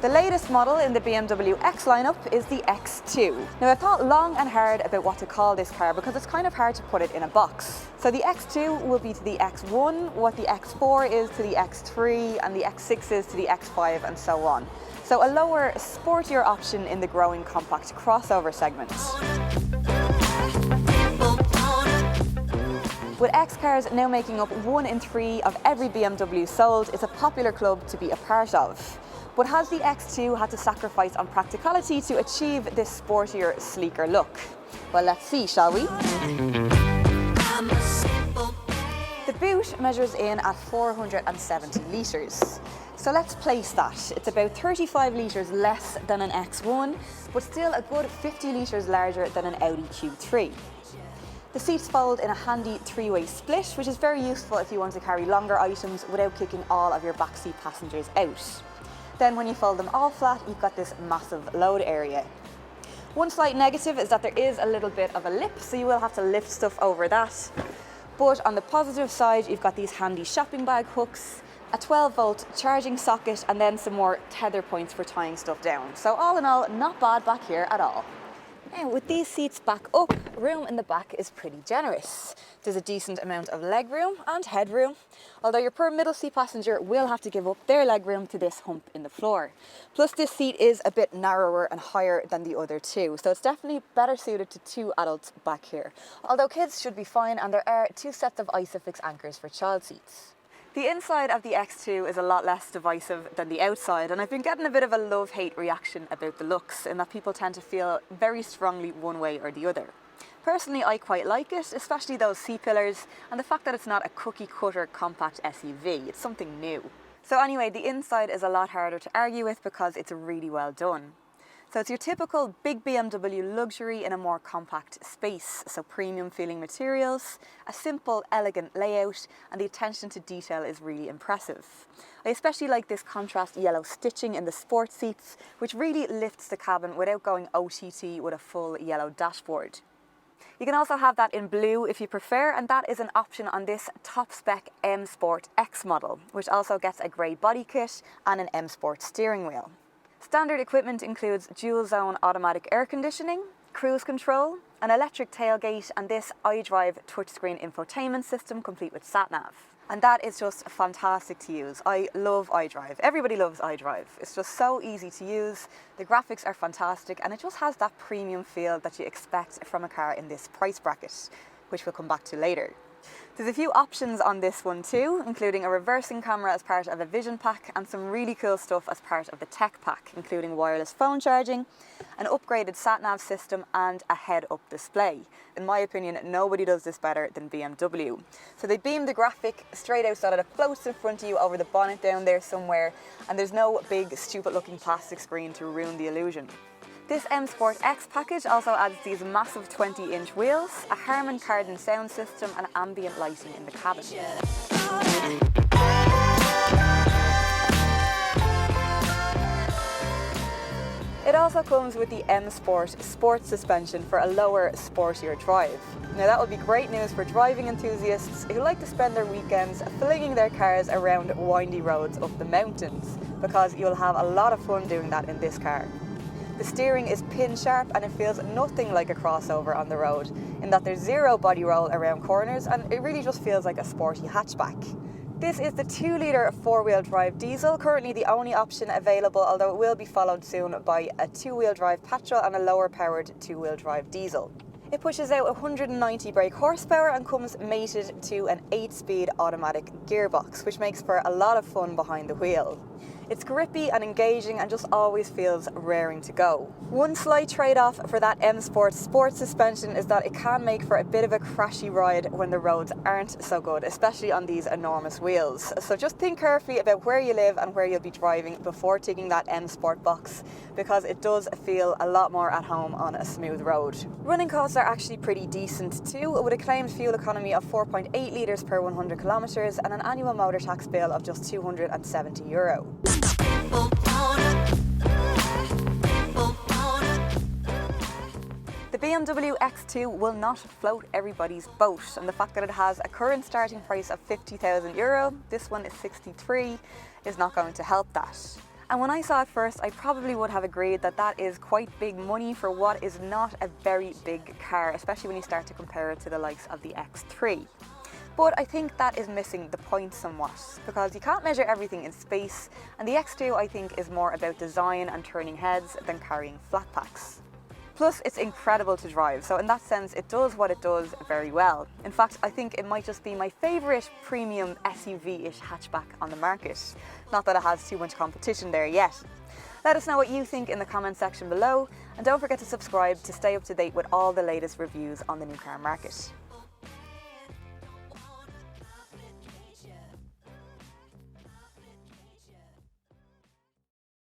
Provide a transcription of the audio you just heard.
The latest model in the BMW X lineup is the X2. Now I've thought long and hard about what to call this car because it's kind of hard to put it in a box. So the X2 will be to the X1, what the X4 is to the X3, and the X6 is to the X5 and so on. So a lower, sportier option in the growing compact crossover segment. With X cars now making up 1 in 3 of every BMW sold, it's a popular club to be a part of. But has the X2 had to sacrifice on practicality to achieve this sportier, sleeker look? Well, let's see, shall we? The boot measures in at 470 litres. So let's place that. It's about 35 litres less than an X1, but still a good 50 litres larger than an Audi Q3. The seats fold in a handy 3-way split, which is very useful if you want to carry longer items without kicking all of your backseat passengers out. Then when you fold them all flat, you've got this massive load area. One slight negative is that there is a little bit of a lip, so you will have to lift stuff over that. But on the positive side, you've got these handy shopping bag hooks, a 12-volt charging socket, and then some more tether points for tying stuff down. So all in all, not bad back here at all. Now, with these seats back up, room in the back is pretty generous. There's a decent amount of leg room and headroom, although your poor middle seat passenger will have to give up their leg room to this hump in the floor. Plus, this seat is a bit narrower and higher than the other two, so it's definitely better suited to 2 adults back here. Although kids should be fine, and there are 2 sets of Isofix anchors for child seats. The inside of the X2 is a lot less divisive than the outside, and I've been getting a bit of a love-hate reaction about the looks, in that people tend to feel very strongly one way or the other. Personally, I quite like it, especially those C-pillars, and the fact that it's not a cookie-cutter compact SUV. It's something new. So anyway, the inside is a lot harder to argue with because it's really well done. So it's your typical big BMW luxury in a more compact space, so premium feeling materials, a simple, elegant layout, and the attention to detail is really impressive. I especially like this contrast yellow stitching in the sport seats, which really lifts the cabin without going OTT with a full yellow dashboard. You can also have that in blue if you prefer, and that is an option on this top spec M Sport X model, which also gets a grey body kit and an M Sport steering wheel. Standard equipment includes dual zone automatic air conditioning, cruise control, an electric tailgate, and this iDrive touchscreen infotainment system complete with sat-nav. And that is just fantastic to use. I love iDrive. Everybody loves iDrive. It's just so easy to use. The graphics are fantastic, and it just has that premium feel that you expect from a car in this price bracket, which we'll come back to later. There's a few options on this one too, including a reversing camera as part of a vision pack and some really cool stuff as part of the tech pack, including wireless phone charging, an upgraded sat-nav system and a head-up display. In my opinion, nobody does this better than BMW. So they beam the graphic straight out so that it floats in front of you over the bonnet down there somewhere, and there's no big stupid looking plastic screen to ruin the illusion. This M Sport X package also adds these massive 20-inch wheels, a Harman Kardon sound system and ambient lighting in the cabin. It also comes with the M Sport Sport suspension for a lower, sportier drive. Now that would be great news for driving enthusiasts who like to spend their weekends flinging their cars around windy roads up the mountains, because you'll have a lot of fun doing that in this car. The steering is pin sharp and it feels nothing like a crossover on the road, in that there's zero body roll around corners and it really just feels like a sporty hatchback. This is the 2-litre 4-wheel drive diesel, currently the only option available, although it will be followed soon by a 2-wheel drive petrol and a lower powered 2-wheel drive diesel. It pushes out 190 brake horsepower and comes mated to an 8-speed automatic gearbox, which makes for a lot of fun behind the wheel. It's grippy and engaging and just always feels raring to go. One slight trade-off for that M Sport Sport suspension is that it can make for a bit of a crashy ride when the roads aren't so good, especially on these enormous wheels. So just think carefully about where you live and where you'll be driving before ticking that M Sport box, because it does feel a lot more at home on a smooth road. Running costs are actually pretty decent too, with a claimed fuel economy of 4.8 litres per 100 kilometres and an annual motor tax bill of just €270. The BMW X2 will not float everybody's boat, and the fact that it has a current starting price of €50,000, this one is 63, is not going to help that. And when I saw it first, I probably would have agreed that that is quite big money for what is not a very big car, especially when you start to compare it to the likes of the X3. But I think that is missing the point somewhat, because you can't measure everything in space, and the X2 I think is more about design and turning heads than carrying flat packs. Plus, it's incredible to drive, so in that sense it does what it does very well. In fact, I think it might just be my favourite premium SUV-ish hatchback on the market. Not that it has too much competition there yet. Let us know what you think in the comment section below, and don't forget to subscribe to stay up to date with all the latest reviews on the new car market.